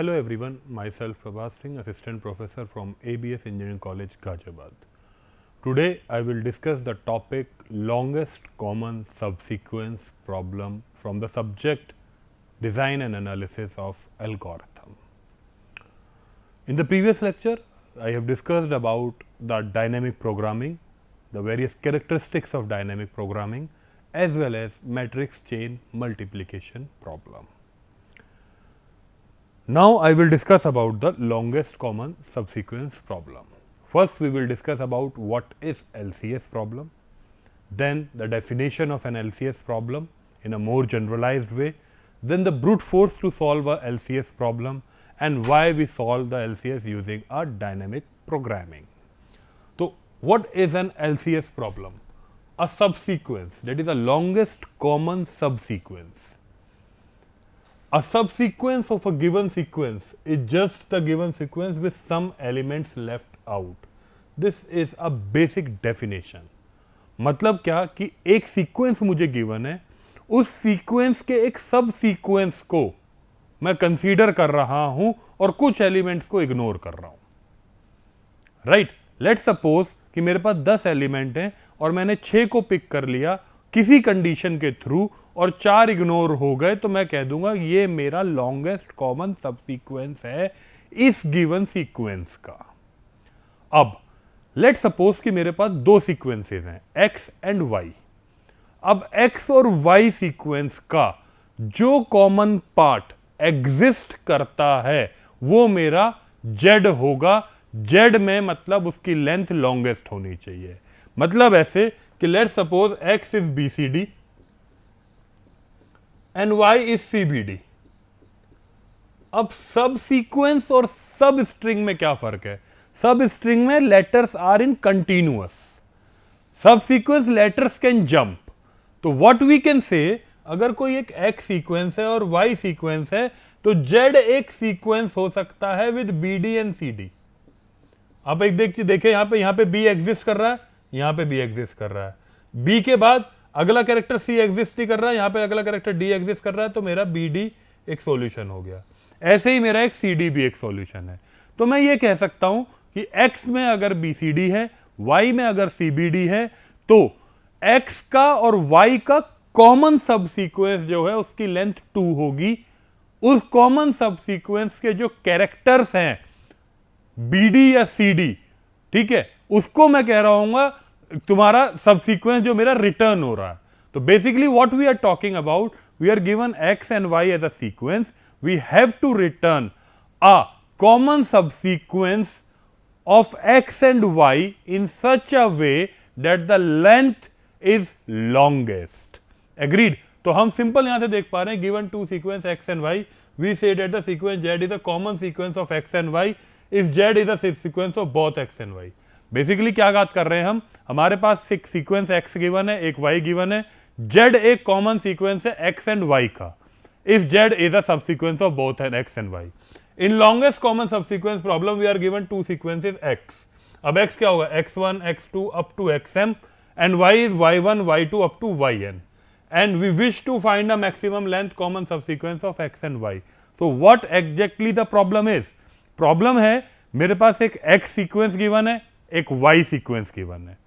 Hello everyone, myself Prabhat Singh, Assistant Professor from ABS Engineering College, Ghaziabad. Today I will discuss the topic longest common subsequence problem from the subject Design and Analysis of Algorithm. In the previous lecture, I have discussed about the dynamic programming, the various characteristics of dynamic programming, as well as matrix chain multiplication problem. Now I will discuss about the longest common subsequence problem. First we will discuss about what is LCS problem, then the definition of an LCS problem in a more generalized way, then the brute force to solve a LCS problem and why we solve the LCS using a dynamic programming. So what is an LCS problem? A subsequence, that is the longest common subsequence. A subsequence of a given sequence is just the given sequence with some elements left out. This is a basic definition. मतलब क्या कि एक sequence मुझे given है, उस sequence के एक सब सीक्वेंस को मैं कंसीडर कर रहा हूं और कुछ एलिमेंट्स को इग्नोर कर रहा हूं. राइट, लेट्स सपोज कि मेरे पास 10 एलिमेंट हैं और मैंने 6 को पिक कर लिया किसी कंडीशन के थ्रू और 4 इग्नोर हो गए, तो मैं कह दूंगा ये मेरा लॉन्गेस्ट कॉमन सबसीक्वेंस है इस गिवन सीक्वेंस का. अब लेट्स सपोज कि मेरे पास 2 सीक्वेंसेस हैं x एंड y. अब x और y सीक्वेंस का जो कॉमन पार्ट एग्जिस्ट करता है वो मेरा z होगा. z में मतलब उसकी लेंथ लॉन्गेस्ट होनी चाहिए. मतलब ऐसे कि let's suppose x is BCD and y is CBD. अब सब सीक्वेंस और सब स्ट्रिंग में क्या फर्क है? सब स्ट्रिंग में लेटर्स आर इन कंटिन्यूअस, सब सीक्वेंस लेटर्स कैन जंप. तो व्हाट वी कैन से, अगर कोई एक x सीक्वेंस है और y सीक्वेंस है तो z एक सीक्वेंस हो सकता है विद BD एंड CD. आप एक देखिए यहां पे B एग्जिस्ट कर रहा है, यहां पे B एग्जिस्ट कर रहा है. B के बाद अगला कैरेक्टर C एग्जिस्ट नहीं कर रहा है, यहां पे अगला कैरेक्टर D एग्जिस्ट कर रहा है, तो मेरा BD एक सॉल्यूशन हो गया. ऐसे ही मेरा एक CD भी एक सॉल्यूशन है. तो मैं ये कह सकता हूं कि X में अगर BCD है, Y में अगर CBD है, तो X का और Y का कॉमन सब सीक्वेंस जो है उसकी लेंथ 2 होगी. उस कॉमन सब सीक्वेंस के जो कैरेक्टर्स हैं BD या CD, ठीक है, उसको मैं कह रहा हूंगा तुम्हारा सब सीक्वेंस जो मेरा रिटर्न हो रहा है. तो basically what we are talking about, we are given x and y as a sequence, we have to return a common subsequence of x and y in such a way that the length is longest. Agreed? तो हम simple यहां से देख पा रहे हैं, given two sequence x and y, we say that the sequence z is a common sequence of x and y if z is a subsequence of both x and y. Basically क्या बात कर रहे हैं हम, हमारे पास एक sequence x given है, एक y गिवन है, z एक कॉमन सीक्वेंस है x and y का if z is a subsequence of both x and y. In longest common subsequence problem we are given two sequences x. अब x क्या होगा, x1 x2 up to xm and y is y1 y2 up to yn, and we wish to find a maximum length common subsequence of x and y. So what exactly the problem is? Problem है मेरे पास एक x sequence given है, एक y sequence given है,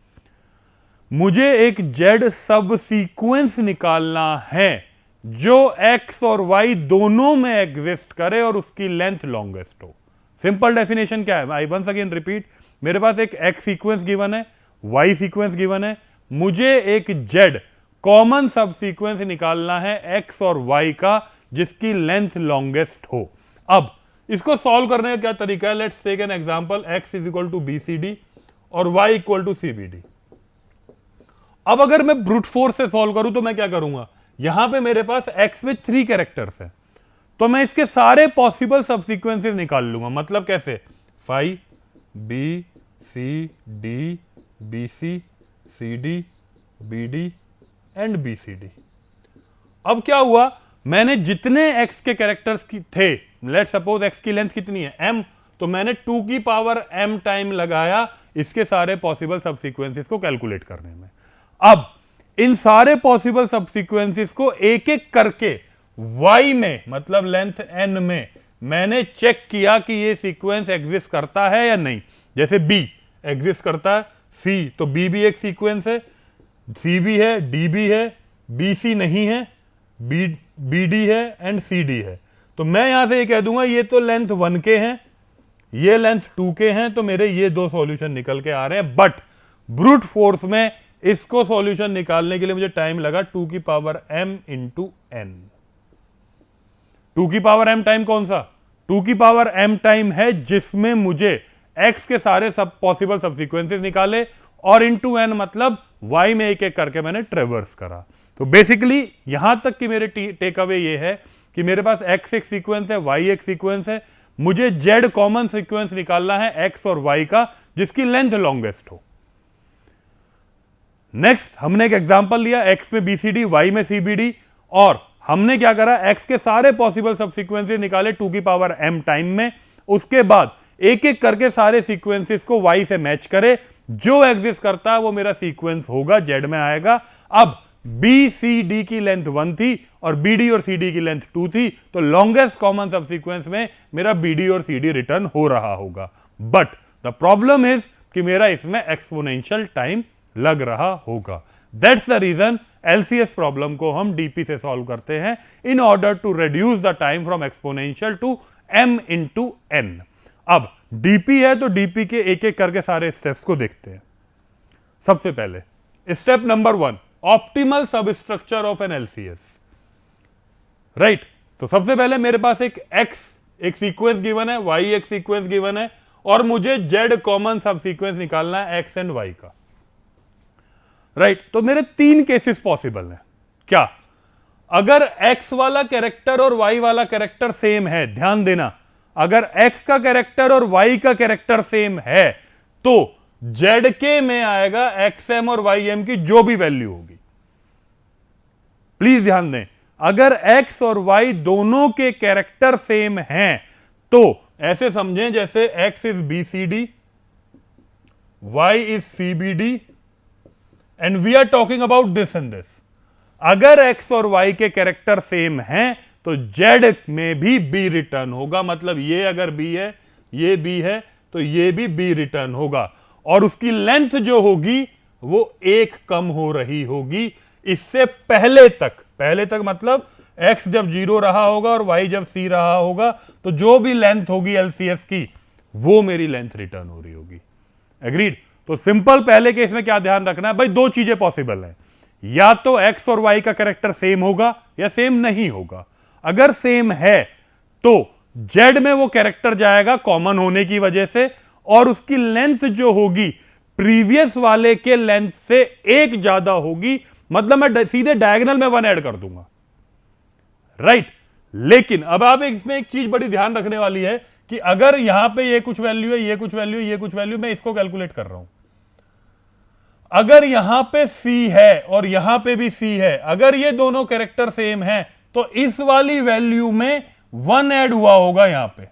मुझे एक z सब सीक्वेंस निकालना है जो x और y दोनों में एग्जिस्ट करे और उसकी लेंथ लॉन्गेस्ट हो. सिंपल डेफिनेशन क्या है, आई वंस अगेन रिपीट, मेरे पास एक x सीक्वेंस गिवन है, y सीक्वेंस गिवन है, मुझे एक z कॉमन सब सीक्वेंस निकालना है x और y का जिसकी लेंथ लॉन्गेस्ट हो. अब इसको सॉल्व करने का क्या तरीका है, let's take an example, x is equal to BCD और y इक्वल टू CBD. अब अगर मैं ब्रूट फोर्स से सॉल्व करूं तो मैं क्या करूंगा, यहां पे मेरे पास x में 3 कैरेक्टर्स हैं, तो मैं इसके सारे पॉसिबल सबसीक्वेंसेस निकाल लूंगा. मतलब कैसे, phi B C D BC CD BD and BCD. अब क्या हुआ, मैंने जितने x के कैरेक्टर्स की थे, लेट्स सपोज x की लेंथ कितनी है m, तो मैंने 2 की पावर m टाइम लगाया इसके सारे पॉसिबल सबसीक्वेंसेस को कैलकुलेट करने में. अब इन सारे पॉसिबल सबसीक्वेंसेस को एक एक करके y में, मतलब लेंथ n में मैंने चेक किया कि ये सीक्वेंस एग्जिस्ट करता है या नहीं। जैसे बी एग्जिस्ट करता है, सी तो बी भी एक सीक्वेंस है, सी भी है, डी भी है, बी सी नहीं है, बी डी है एंड सी डी है। तो मैं यहां से ये कह दूंगा ये तो लेंथ 1 के हैं, ये लेंथ 2 के हैं, तो मेरे ये दो सॉल्यूशन निकल के आ रहे हैं। बट ब्रूट फोर्स में इसको सॉल्यूशन निकालने के लिए मुझे टाइम लगा 2 की पावर m इंटू एन। 2 की पावर m टाइम कौन सा? 2 की पावर m टाइम है जिसमें मुझे x के सारे सब पॉसिबल सबसीक्वेंसेस निकाले और इंटू n मतलब y में एक एक करके मैंने ट्रेवर्स करा। तो बेसिकली यहां तक कि मेरे टेक अवे ये है कि मेरे पास x एक सीक्वेंस है, y एक सीक्वेंस है, मुझे z कॉमन सीक्वेंस निकालना है x और y का जिसकी लेंथ लॉन्गेस्ट हो। नेक्स्ट हमने एक एग्जांपल लिया, x में BCD, y में CBD, और हमने क्या करा, x के सारे पॉसिबल सबसीक्वेंसेस निकाले 2 की पावर m टाइम में। उसके बाद एक एक करके सारे सीक्वेंसेस को y से मैच करे, जो एग्जिस्ट करता है वो मेरा सीक्वेंस होगा, z में आएगा। अब BCD की लेंथ 1 थी और BD और CD की लेंथ 2 थी, तो लॉन्गेस्ट कॉमन सबसीक्वेंस में मेरा BD और CD रिटर्न हो रहा होगा। बट द प्रॉब्लम इज कि मेरा इसमें एक्सपोनेंशियल टाइम लग रहा होगा। That's the reason LCS problem को हम DP से सॉल्व करते हैं in order to reduce the time from exponential to m into n। अब DP है तो DP के एक एक करके सारे स्टेप्स को देखते हैं। सबसे पहले step number 1, optimal substructure of an LCS। Right, तो सबसे पहले मेरे पास एक x एक सीक्वेंस गिवन है, y एक सीक्वेंस गिवन है, और मुझे z कॉमन सब सीक्वेंस निकालना है x एंड y का। राइट, तो मेरे 3 केसेस पॉसिबल हैं। क्या? अगर x वाला कैरेक्टर और y वाला कैरेक्टर सेम है, ध्यान देना, अगर x का कैरेक्टर और y का कैरेक्टर सेम है तो zk में आएगा xm और ym की जो भी वैल्यू होगी। प्लीज ध्यान दें, अगर x और y दोनों के कैरेक्टर सेम हैं तो ऐसे समझें जैसे x is BCD, y is CBD and we are talking about this and this. अगर x और y के कैरेक्टर सेम हैं तो z में भी b रिटर्न होगा, मतलब ये अगर b है, ये b है, तो ये भी b रिटर्न होगा, और उसकी लेंथ जो होगी वो 1 कम हो रही होगी इससे पहले तक मतलब x जब 0 रहा होगा और y जब c रहा होगा, तो जो भी लेंथ होगी LCS की वो मेरी लेंथ रिटर्न हो रही होगी। एग्रीड? तो सिंपल पहले केस में क्या ध्यान रखना है भाई, 2 चीजें पॉसिबल हैं, या तो x और y का कैरेक्टर सेम होगा या सेम नहीं होगा। अगर सेम है तो z में वो कैरेक्टर जाएगा कॉमन होने की वजह से, और उसकी लेंथ जो होगी प्रीवियस वाले के लेंथ से 1 ज्यादा होगी, मतलब मैं सीधे डायगोनल में 1 ऐड कर दूंगा। राइट, लेकिन अब आप इसमें एक चीज बड़ी ध्यान रखने वाली है कि अगर यहां पे ये कुछ वैल्यू है, ये कुछ वैल्यू है, ये कुछ वैल्यू, मैं इसको कैलकुलेट कर रहा हूं, अगर यहां पे C है और यहां पे भी C है, अगर ये दोनों कैरेक्टर सेम है तो इस वाली वैल्यू में 1 ऐड हुआ होगा यहां पे,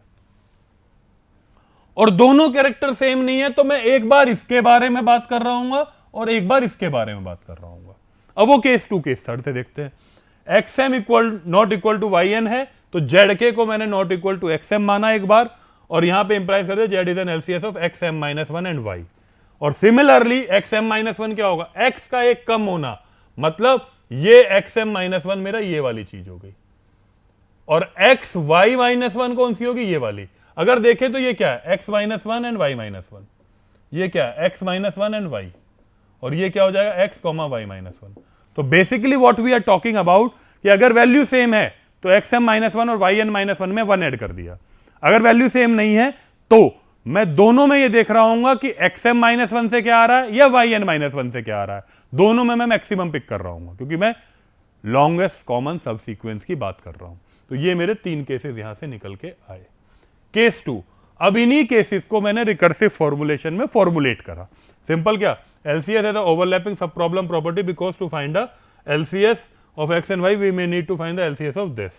और दोनों कैरेक्टर सेम नहीं है तो मैं एक बार इसके बारे में बात कर रहा हूं और एक बार इसके बारे में बात कर रहा हूं। अब वो केस 2 केस 3 से देखते हैं। xm not equal to yn है तो zk को मैंने नॉट इक्वल टू xm माना एक बार, और यहां पे इंप्लाइज कर दिया z is an LCS of xm - 1 and y। और सिमिलरली xm - 1 क्या होगा, x का एक कम होना, मतलब ये xm - 1 मेरा ये वाली चीज हो गई, और xy - 1 कौन सी होगी, ये वाली। अगर देखें तो ये क्या है, x - 1 एंड y - 1, ये क्या है x - 1 एंड y, और ये क्या हो जाएगा x, y - 1। तो basically what we are talking about कि अगर वैल्यू सेम है तो xm - 1 और yn - 1 में 1 ऐड कर दिया। अगर वैल्यू सेम नहीं है तो मैं दोनों में ये देख रहा हूं कि xm - 1 से क्या आ रहा है या yn - 1 से क्या आ रहा है, दोनों में मैं मैक्सिमम पिक कर रहा हूं क्योंकि मैं लॉन्गेस्ट कॉमन सब सीक्वेंस की बात कर रहा हूं। तो ये मेरे 3 केसेस यहां से निकल के आए। केस 2, अब इन्हीं केसेस को मैंने रिकर्सिव फॉर्मुलेशन में फॉर्मुलेट करा। सिंपल क्या, LCS है the overlapping subproblem property because to find the LCS of x and y we may need to find the LCS of this.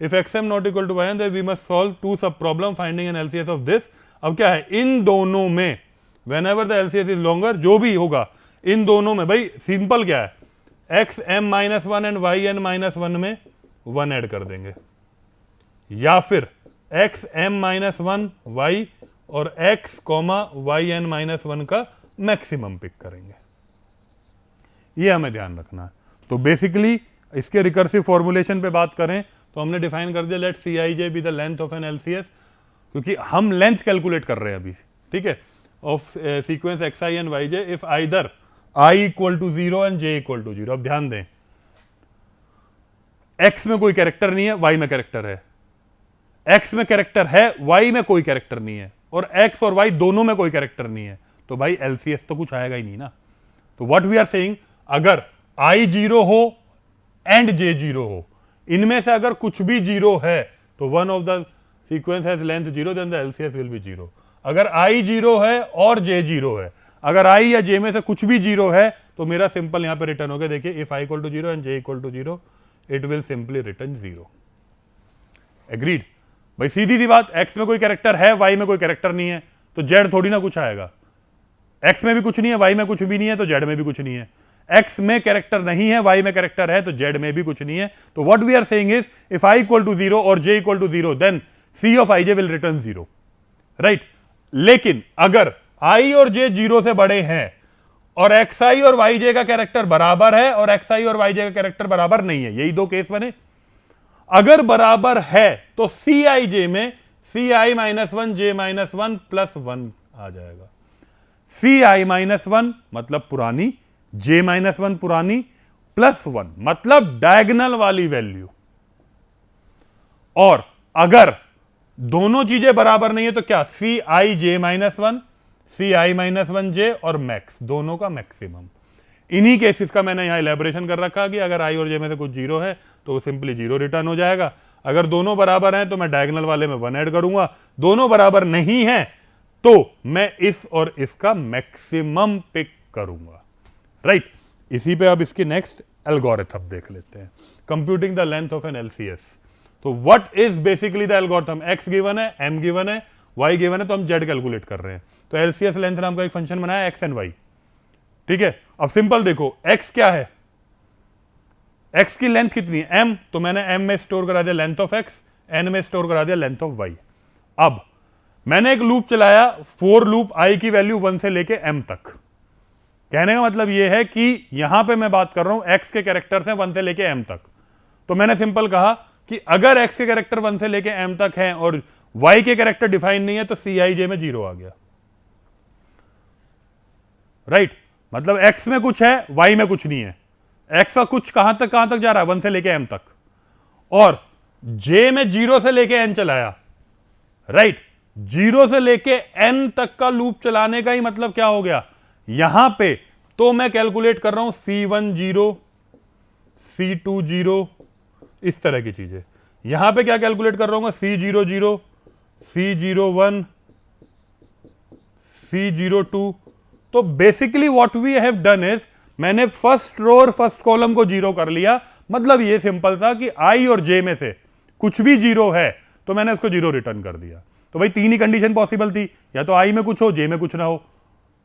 If xm not equal to yn then we must solve 2 sub problem finding an LCS of this. अब क्या है, इन दोनों में whenever the LCS is longer, जो भी होगा इन दोनों में, भाई सिंपल क्या है, xm - 1 एंड yn - 1 में 1 ऐड कर देंगे, या फिर X M minus one Y और X comma Y N minus one का मैक्सिमम पिक करेंगे। ये हमें ध्यान रखना है। तो बेसिकली इसके रिकर्सिव फॉर्मुलेशन पे बात करें तो हमने डिफाइन कर दिया, let C i j be the length of an LCS, क्योंकि हम लेंथ कैलकुलेट कर रहे हैं अभी, ठीक है, of sequence X i and Y j if either i equal to 0 and j equal to 0। अब ध्यान दें, एक्स में कोई कैरेक्टर नहीं है, वाई में कैरेक्टर है, एक्स में कैरेक्टर है, वाई में कोई कैरेक्टर नहीं है, और एक्स और वाई दोनों में कोई कैरेक्टर नहीं है, तो भाई एलसीएस तो कुछ आएगा ही नहीं ना। तो व्हाट वी आर सेइंग, अगर आई 0 हो एंड जे 0 हो, इनमें से अगर कुछ भी 0 है तो one of the sequence has length 0, then the LCS will be 0। अगर आई 0 है और जे 0 है, अगर आई या जे में से कुछ भी 0 है तो मेरा सिंपल यहां पे रिटर्न हो गया, देखिए if I equal to 0 and j equal to 0 it will simply return 0। Agreed भाई, सीधी सी बात, एक्स में कोई कैरेक्टर है, वाई में कोई कैरेक्टर नहीं है, तो जेड थोड़ी ना कुछ आएगा। एक्स में भी कुछ नहीं है, वाई में कुछ भी नहीं है, तो जेड में भी कुछ नहीं है। एक्स में कैरेक्टर नहीं है, वाई में कैरेक्टर है, तो जेड में भी कुछ नहीं है। तो what we are saying is if I equal to 0 और J equal to 0 then C of I J will return 0, right. लेकिन अगर आई और जे 0 से बड़े हैं और एक्स आई और वाई जे का कैरेक्टर बराबर है और एक्स आई और वाई जे का कैरेक्टर बराबर नहीं है, यही दो केस बने। अगर बराबर है तो सी आई जे में सी आई माइनस वन जे माइनस वन प्लस वन आ जाएगा। सी आई माइनस वन मतलब पुरानी, जे माइनस वन पुरानी, प्लस वन मतलब डायगोनल वाली वैल्यू। और अगर दोनों चीजें बराबर नहीं है तो क्या, सी i J minus one, C I minus one जे और मैक्स, दोनों का मैक्सिमम। इन्हीं केसेस का मैंने यहां इलेबोरेशन कर रखा कि अगर आई और जे में से कुछ 0 है तो सिंपली 0 रिटर्न हो जाएगा। अगर दोनों बराबर हैं तो मैं डायगोनल वाले में 1 ऐड करूंगा, दोनों बराबर नहीं है तो मैं इस और इसका मैक्सिमम पिक करूंगा, राइट। इसी पे अब इसकी नेक्स्ट एल्गोरिथम देख लेते हैं, computing the length of an LCS. तो what is basically the algorithm, X given है, एम गिवन है, वाई गिवन है, तो हम जेड कैलकुलेट कर रहे हैं। तो एलसीएस लेंथ नाम का एक फंक्शन बनाया एक्स एंड वाई, ठीक है। अब सिंपल देखो, एक्स क्या है, एक्स की लेंथ कितनी है, एम, तो मैंने एम में स्टोर करा दिया लेंथ ऑफ एक्स, एन में स्टोर करा दिया लेंथ ऑफ वाई। अब मैंने एक लूप चलाया, फॉर लूप, आई की वैल्यू 1 से लेके एम तक। कहने का मतलब यह है कि यहां पे मैं बात कर रहा हूं एक्स के कैरेक्टर्स हैं 1 से लेके एम तक, तो मैंने सिंपल कहा कि अगर एक्स के कैरेक्टर 1 से लेके एम तक हैं और वाई के कैरेक्टर डिफाइन नहीं है तो सी आई जे में 0 आ गया, राइट। मतलब एक्स में कुछ है, वाई में कुछ नहीं है, एक्स का कुछ कहां तक जा रहा है, 1 से लेके एम तक, और जे में 0 से लेके एन चलाया, राइट। 0 से लेके एन तक का लूप चलाने का ही मतलब क्या हो गया, यहां पे तो मैं कैलकुलेट कर रहा हूं C1 0, C2 0, इस तरह की चीजें। यहां पे क्या कैलकुलेट कर रहा हूं, C0 0, C0 1, C0 2। तो basically what we have done is, मैंने फर्स्ट रो और फर्स्ट कॉलम को 0 कर लिया। मतलब ये सिंपल था कि आई और जे में से कुछ भी 0 है तो मैंने उसको 0 रिटर्न कर दिया। तो भाई 3 ही कंडीशन पॉसिबल थी, या तो आई में कुछ हो, जे में कुछ ना हो,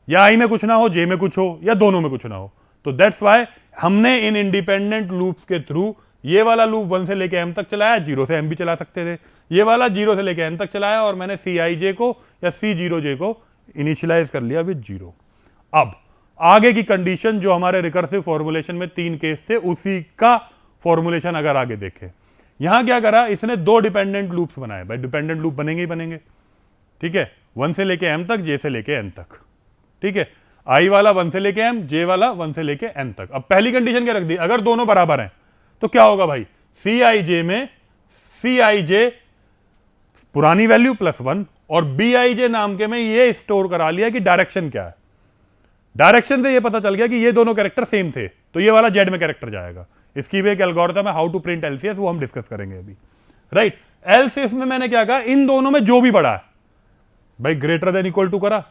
या आई में कुछ ना हो, जे में कुछ हो, या दोनों में कुछ ना हो। तो दैट्स वाई हमने इन इंडिपेंडेंट लूप्स के थ्रू ये वाला लूप 1 से लेके एम तक चलाया, 0 से एम भी चला सकते थे, ये वाला 0 से लेके एन तक चलाया, और मैंने सी आई जे को या C0 को इनिशियलाइज कर लिया विद 0। अब आगे की कंडीशन जो हमारे रिकर्सिव फॉर्मुलेशन में 3 केस थे, उसी का फॉर्मुलेशन अगर आगे देखें, यहां क्या करा, इसने 2 डिपेंडेंट लूप्स बनाए। भाई डिपेंडेंट लूप बनेंगे ही बनेंगे, ठीक है, 1 से लेके एम तक, जे से लेके एन तक, ठीक है। आई वाला 1 से लेके एम, जे वाला 1 से लेके एन तक। अब पहली कंडीशन क्या रख दी, अगर दोनों बराबर हैं तो क्या होगा भाई, सी आई जे में सी आई जे पुरानी वैल्यू प्लस 1, और बी आई जे नाम के में ये स्टोर करा लिया कि डायरेक्शन क्या है। डायरेक्शन से ये पता चल गया कि ये दोनों कैरेक्टर सेम थे, तो ये वाला जेड में कैरेक्टर जाएगा। इसकी भी एक एल्गोरिथम है, हाउ टू प्रिंट एलसीएस, वो हम डिस्कस करेंगे अभी, राइट। एलसीएस में मैंने क्या कहा, इन दोनों में जो भी बड़ा है, भाई ग्रेटर देन इक्वल टू करा।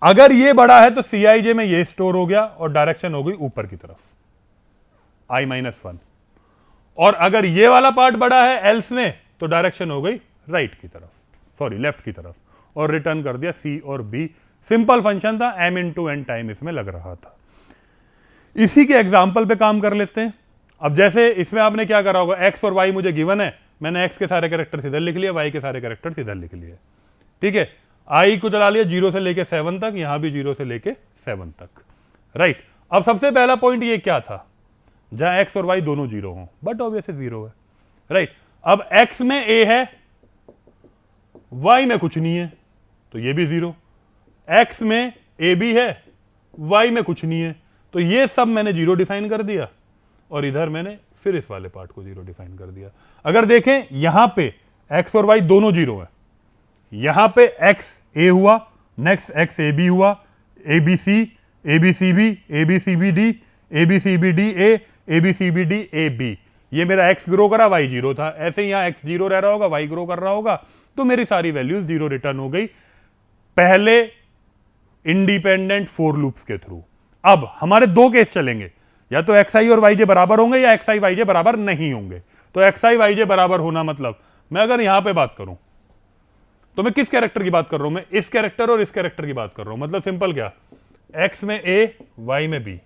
अगर ये बड़ा है तो सी आई जे में ये स्टोर हो गया और डायरेक्शन हो गई ऊपर की तरफ, आई माइनस 1। और अगर ये वाला पार्ट बड़ा है एल्स में तो डायरेक्शन हो गई राइट की तरफ, सॉरी लेफ्ट की तरफ, और रिटर्न कर दिया सी और बी। सिंपल फंक्शन था, m इंटू एन टाइम इसमें लग रहा था। इसी के एग्जाम्पल पे काम कर लेते हैं। अब जैसे इसमें आपने क्या करा होगा, x और y मुझे गिवन है, मैंने x के सारे कैरेक्टर्स इधर लिख लिया, y के सारे कैरेक्टर्स इधर लिख लिए, ठीक है। i को चला लिया 0 से लेके 7 तक, यहां भी 0 से लेके 7 तक, राइट। अब सबसे पहला पॉइंट ये क्या था, जहां x और y दोनों 0 हों, बट ऑब्वियसली 0 है, राइट। अब x में a है, y में कुछ नहीं है, तो ये भी 0। x में a भी है, y में कुछ नहीं है, तो ये सब मैंने 0 डिफाइन कर दिया, और इधर मैंने फिर इस वाले पार्ट को 0 डिफाइन कर दिया। अगर देखें यहां पे x और y दोनों 0 है, यहां पे x a हुआ, नेक्स्ट x a b हुआ, a b c, a b c b, a b c b d, a b c b d a, a b c b d a b, ये मेरा x grow करा, y 0 था, ऐसे ही यहां x 0 रह रहा होगा, y ग्रो कर रहा होगा, तो मेरी सारी वैल्यूज 0 रिटर्न हो गई पहले इंडिपेंडेंट फोर लूप्स के थ्रू। अब हमारे दो केस चलेंगे, या तो xi और yj बराबर होंगे या xi yj बराबर नहीं होंगे। तो xi yj बराबर होना मतलब, मैं अगर यहां पे बात करूं तो मैं किस कैरेक्टर की बात कर रहा हूं, मैं इस कैरेक्टर और इस कैरेक्टर की बात कर रहा हूं। मतलब सिंपल क्या, x में a, y में b,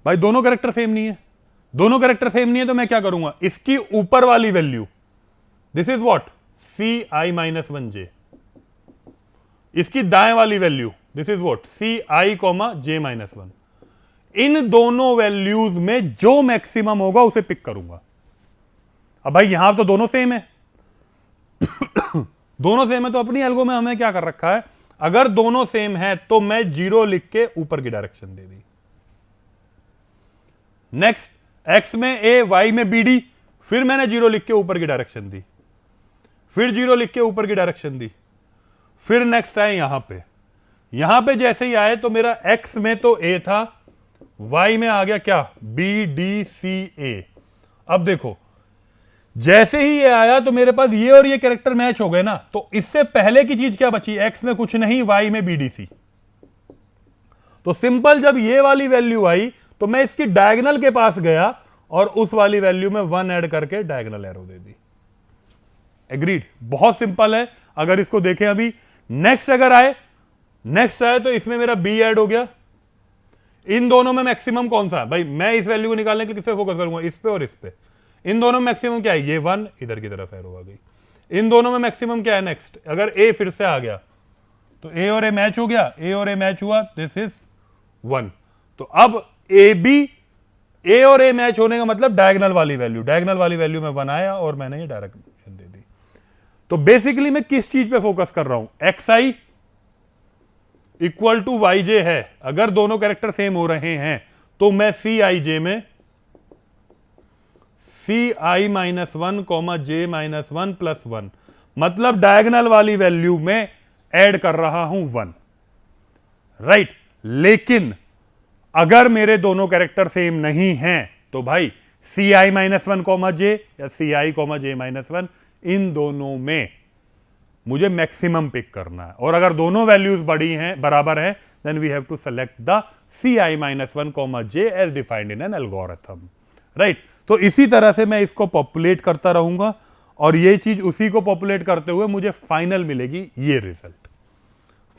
भाई दोनों कैरेक्टर सेम नहीं है, दोनों कैरेक्टर सेम नहीं है, तो मैं क्या करूंगा, इसकी ऊपर वाली value, this is what, ci minus 1j, इसकी दाएं वाली value, this is what, ci comma j minus 1, इन दोनों वैल्यूज में जो मैक्सिमम होगा उसे पिक करूंगा। अब भाई यहां तो दोनों सेम है दोनों सेम है, तो अपनी एल्गो में हमें क्या कर रखा है, अगर दोनों सेम है तो मैं 0 लिख के ऊपर की डायरेक्शन दे दी। नेक्स्ट, x में a, y में bd, फिर मैंने 0 लिख के ऊपर की डायरेक्शन दी, फिर 0 लिख के ऊपर की डायरेक्शन दी, फिर नेक्स्ट आए यहां पे जैसे ही आए तो मेरा x में तो a था, y में आ गया क्या, b d c a। अब देखो जैसे ही ये आया तो मेरे पास ये और ये कैरेक्टर मैच हो गए ना, तो इससे पहले की चीज क्या बची, x में कुछ नहीं, y में b d c। तो सिंपल जब ये वाली वैल्यू आई तो मैं इसकी डायगोनल के पास गया और उस वाली वैल्यू में 1 ऐड करके डायगोनल एरो दे दी। एग्रीड, बहुत सिंपल है। अगर इसको देखें अभी, नेक्स्ट अगर आए, नेक्स्ट आए तो इसमें मेरा b ऐड हो गया। इन दोनों में मैक्सिमम कौन सा है भाई, मैं इस वैल्यू को निकालने के लिए किस पे फोकस करूंगा, इस पे और इस पे। इन दोनों में मैक्सिमम क्या है, ये 1 इधर की तरफ एरो आ गई। इन दोनों में मैक्सिमम क्या है, नेक्स्ट अगर a फिर से आ गया तो a और a मैच हो गया, a और a मैच हुआ, दिस इज 1। तो अब a और a मैच होने का मतलब डायगोनल वाली वैल्यू, डायगोनल वाली वैल्यू में 1 आया और मैंने ये डायरेक्शन दे दी। तो बेसिकली मैं किस चीज पे फोकस कर रहा हूं, xi इक्वल टू yj है, अगर दोनों कैरेक्टर सेम हो रहे हैं तो मैं cij में ci minus 1 comma j minus 1 plus 1, मतलब डायगोनल वाली वैल्यू में ऐड कर रहा हूं 1, राइट। लेकिन अगर मेरे दोनों कैरेक्टर सेम नहीं हैं तो भाई ci माइनस 1 कॉमा j या ci कॉमा j माइनस 1, इन दोनों में मुझे मैक्सिमम पिक करना है। और अगर दोनों वैल्यूज बड़ी हैं, बराबर हैं, then we have to select the ci minus 1 comma j as defined in an algorithm, right. तो इसी तरह से मैं इसको पॉपुलेट करता रहूंगा और ये चीज उसी को पॉपुलेट करते हुए मुझे फाइनल मिलेगी ये रिजल्ट।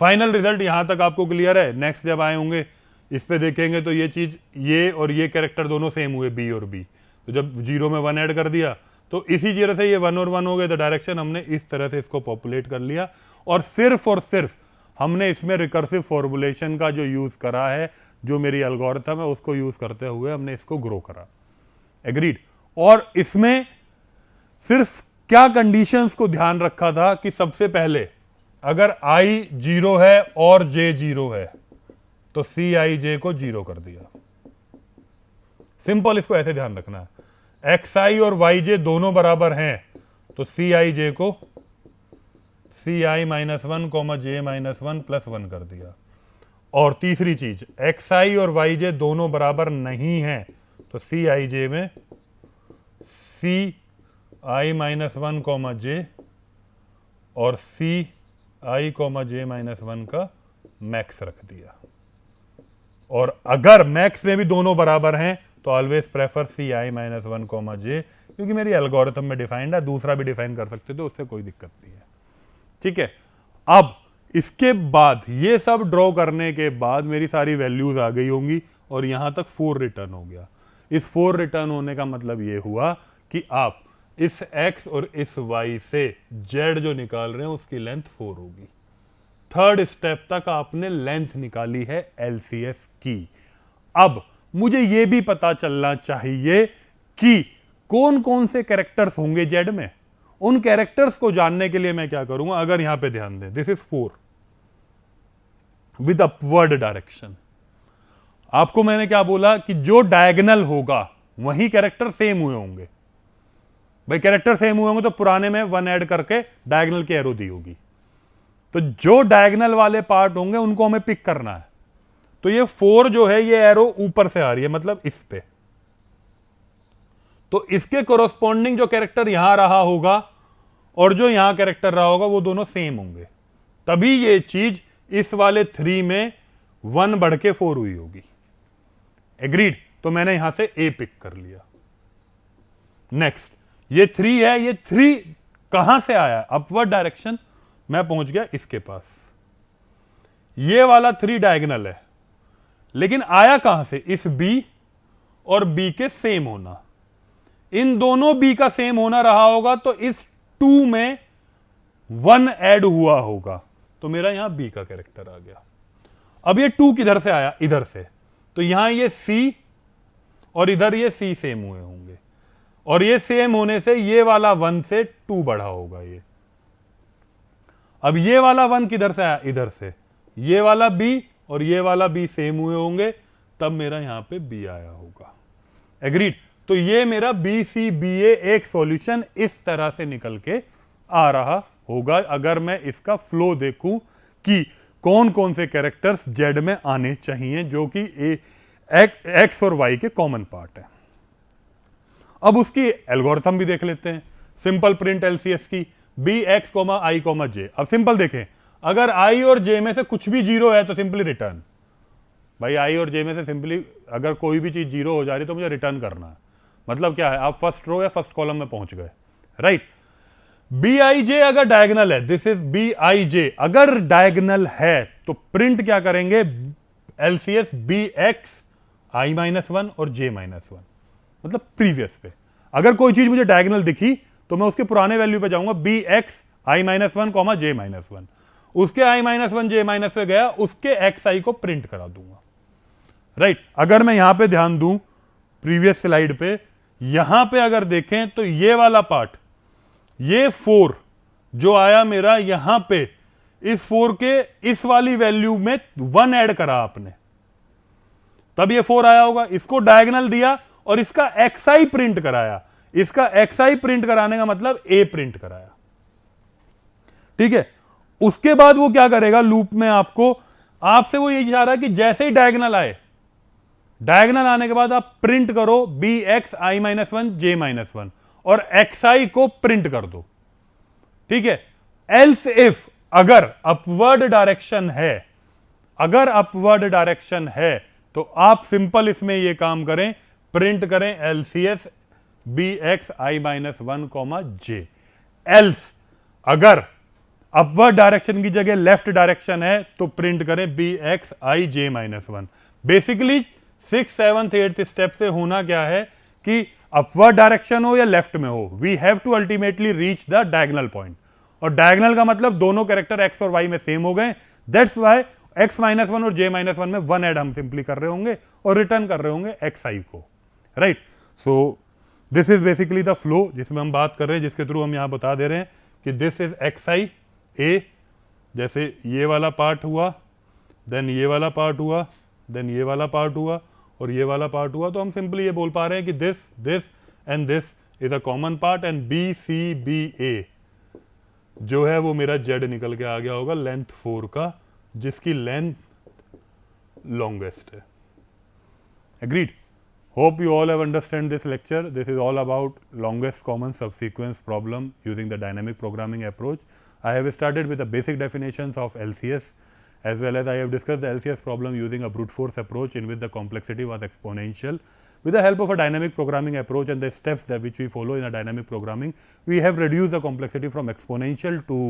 फाइनल रिजल्ट यहां तक आपको क्लियर है। नेक्स्ट जब आए होंगे इस पे देखेंगे तो ये चीज, ये और ये कैरेक्टर दोनों सेम हुए, b और b, तो जब 0 में 1 ऐड कर दिया तो इसी तरह से ये 1 और 1 हो गए। तो डायरेक्शन हमने इस तरह से इसको पॉपुलेट कर लिया और सिर्फ हमने इसमें रिकर्सिव फॉर्मुलेशन का जो यूज करा है, जो मेरी एल्गोरिथम है उसको यूज करते हुए हमने इसको ग्रो करा। एग्रीड। और इसमें सिर्फ क्या कंडीशंस को ध्यान रखा था कि सबसे पहले अगर i 0 है और j 0 है तो cij को 0 कर दिया। सिंपल, इसको ऐसे ध्यान रखना है, xi और yj दोनों बराबर हैं तो cij को ci minus 1 comma j minus 1 plus 1 कर दिया। और तीसरी चीज, xi और yj दोनों बराबर नहीं हैं तो cij में ci माइनस 1 कॉमा j और ci कॉमा j माइनस 1 का मैक्स रख दिया। और अगर मैक्स में भी दोनों बराबर हैं तो always prefer ci minus 1 comma j, क्योंकि मेरी एल्गोरिथम में डिफाइंड है, दूसरा भी डिफाइन कर सकते तो उससे कोई दिक्कत नहीं है। ठीक है, अब इसके बाद ये सब ड्रॉ करने के बाद मेरी सारी वैल्यूज आ गई होंगी और यहां तक 4 रिटर्न हो गया। इस 4 रिटर्न होने का मतलब ये हुआ कि आप इस x और इस y से z जो निकाल रहे हैं उसकी लेंथ 4 होगी। थर्ड स्टेप तक आपने लेंथ निकाली है LCS की। अब मुझे यह भी पता चलना चाहिए कि कौन कौन से कैरेक्टर्स होंगे z में। उन कैरेक्टर्स को जानने के लिए मैं क्या करूंगा, अगर यहां पे ध्यान दें, this is 4 with upward direction. आपको मैंने क्या बोला कि जो डायगोनल होगा वही कैरेक्टर सेम हुए होंगे। भाई कैरेक्टर सेम हुए होंगे तो पुराने में 1 ऐड करके डायगोनल की एरो दी होगी। तो जो डायगोनल वाले पार्ट होंगे उनको हमें पिक करना है। तो ये 4 जो है ये एरो ऊपर से आ रही है, मतलब इस पे, तो इसके कोरोस्पोंडिंग जो कैरेक्टर यहां रहा होगा और जो यहां कैरेक्टर रहा होगा वो दोनों सेम होंगे, तभी ये चीज इस वाले 3 में 1 बढ़ के 4 हुई होगी। एग्रीड? तो मैंने यहां से ए पिक कर लिया। नेक्स्ट, ये 3 है, ये 3 कहां से आया? Upward direction. मैं पहुंच गया इसके पास। ये वाला 3 डायगोनल है, लेकिन आया कहां से? इस बी और बी के सेम होना। इन दोनों बी का सेम होना रहा होगा तो इस 2 में 1 ऐड हुआ होगा, तो मेरा यहां बी का कैरेक्टर आ गया। अब ये 2 किधर से आया? इधर से। तो यहां ये सी और इधर ये सी सेम हुए होंगे, और ये सेम होने से ये वाला 1 से 2 बढ़ा होगा ये। अब ये वाला 1 किधर से आया? इधर से। ये वाला बी और ये वाला बी सेम हुए होंगे, तब मेरा यहां पे बी आया होगा। एग्रीड? तो ये मेरा बी सी बी ए एक सॉल्यूशन इस तरह से निकल के आ रहा होगा, अगर मैं इसका फ्लो देखूं कि कौन कौन से कैरेक्टर्स जेड में आने चाहिए जो कि एक्स और वाई के कॉमन पार्ट है। अब उसकी एल्गोरिथम भी देख लेते हैं, सिंपल प्रिंट एलसीएस की, B X comma I comma J. अब सिंपल देखें, अगर आई और जे में से कुछ भी जीरो है तो सिंपली रिटर्न। भाई आई और जे में से सिंपली अगर कोई भी चीज जीरो हो जा रही तो मुझे रिटर्न करना है। मतलब क्या है? आप फर्स्ट रो या फर्स्ट कॉलम में पहुंच गए, राइट। बी आई जे अगर डायगोनल है, दिस इज बी आई जे, अगर डायगोनल है तो प्रिंट क्या करेंगे? एलसीएस बी एक्स आई -1 और जे -1, मतलब प्रीवियस पे। अगर कोई चीज मुझे डायगोनल दिखी तो मैं उसके पुराने वैल्यू पे जाऊंगा, बी एक्स आई -1 कॉमा जे -1। उसके आई -1 जे माइनस पे गया, उसके एक्स आई को प्रिंट करा दूंगा, राइट। अगर मैं यहां पे ध्यान दूं प्रीवियस स्लाइड पे, यहां पे अगर देखें तो ये वाला पार्ट, ये 4 जो आया मेरा यहां पे, इस 4 के इस वाली वैल्यू में 1 ऐड करा आपने, तब ये 4 आया होगा। इसको डायगोनल दिया और इसका एक्सआई प्रिंट कराया। इसका एक्सआई प्रिंट कराने का मतलब ए प्रिंट कराया, ठीक है। उसके बाद वो क्या करेगा लूप में? आपसे वो ये चाह रहा है कि जैसे ही डायगोनल आए, डायगोनल आने के बाद आप प्रिंट करो बी एक्स आई -1 जे -1 और एक्स आई को प्रिंट कर दो, ठीक है। एल्स इफ, अगर अपवर्ड डायरेक्शन है, अगर अपवर्ड डायरेक्शन है तो आप सिंपल इसमें ये काम करें, प्रिंट करें एलसीएस बी एक्स आई -1 कॉमा जे। एल्स अगर अपवर्ड डायरेक्शन की जगह लेफ्ट डायरेक्शन है तो प्रिंट करें बी एक्स आई जे -1। Basically 6th 7th 8th step से होना क्या है कि अपवर्ड डायरेक्शन हो या लेफ्ट में हो, we have to ultimately reach the diagonal point. और डायगोनल का मतलब दोनों कैरेक्टर एक्स और वाई में सेम हो गए, दैट्स वाई एक्स -1 और जे -1 में 1 ऐड हम सिंपली कर रहे होंगे और रिटर्न कर रहे होंगे एक्स आई को, right. So this is basically the flow जिसमें हम बात कर रहे हैं, जिसके थ्रू हम यहां बता दे रहे हैं कि दिस इज एक्स आई ए, जैसे ये वाला पार्ट हुआ, देन ये वाला पार्ट हुआ, देन ये वाला पार्ट हुआ और ये वाला पार्ट हुआ, तो हम सिंपली ये बोल पा रहे हैं कि this this and this is a common part and B C B A जो है वो मेरा जेड निकल के आ गया होगा लेंथ 4 का, जिसकी लेंथ लॉन्गेस्ट है। Agreed? Hope you all have understand this lecture. This is all about longest common subsequence problem using the dynamic programming approach. I have started with the basic definitions of LCS, as well as I have discussed the LCS problem using a brute force approach in which the complexity was exponential. With the help of a dynamic programming approach and the steps that which we follow in a dynamic programming, we have reduced the complexity from exponential to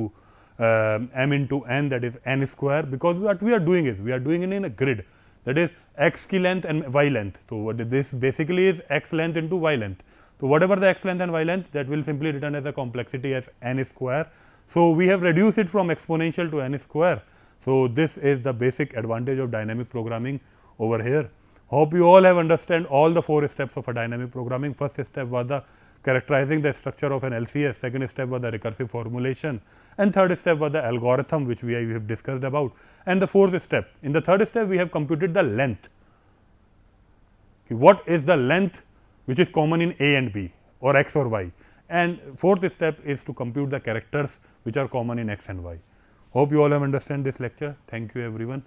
m into n, that is n square, because what we are doing is we are doing it in a grid, that is x की length and y length. तो this basically is x length into y length. So whatever the x length and y length, that will simply written as a complexity as n square. So we have reduced it from exponential to n square. So this is the basic advantage of dynamic programming over here. Hope you all have understand all the 4 steps of a dynamic programming. First step was the characterizing the structure of an LCS, second step was the recursive formulation, and third step was the algorithm which we have discussed about, and the fourth step. In the third step we have computed the length. What is the length which is common in A and B or x or y, and fourth step is to compute the characters which are common in x and y. Hope you all have understand this lecture. Thank you everyone.